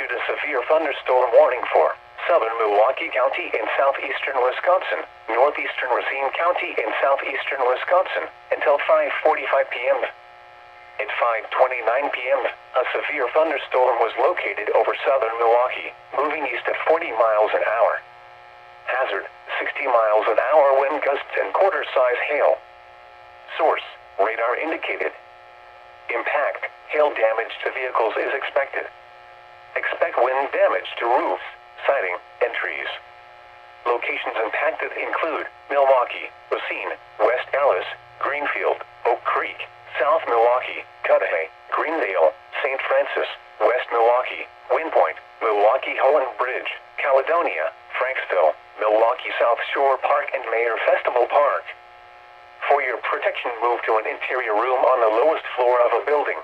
issued a severe thunderstorm warning for southern Milwaukee County in southeastern Wisconsin, northeastern Racine County in southeastern Wisconsin, until 5:45 p.m. At 5:29 p.m., a severe thunderstorm was located over southern Milwaukee, moving east at 40 miles an hour. Hazard, 60 miles an hour wind gusts and quarter-size hail. Source, radar indicated. Impact, hail damage to vehicles is expected. Expect wind damage to roofs, siding, and trees. Locations impacted include Milwaukee, Racine, West Allis, Greenfield, Oak Creek, South Milwaukee, Cudahy, Greendale, St. Francis, West Milwaukee, Windpoint, Milwaukee Hohen Bridge, Caledonia, Franksville, Milwaukee South Shore Park and Mayer Festival Park. For your protection, move to an interior room on the lowest floor of a building.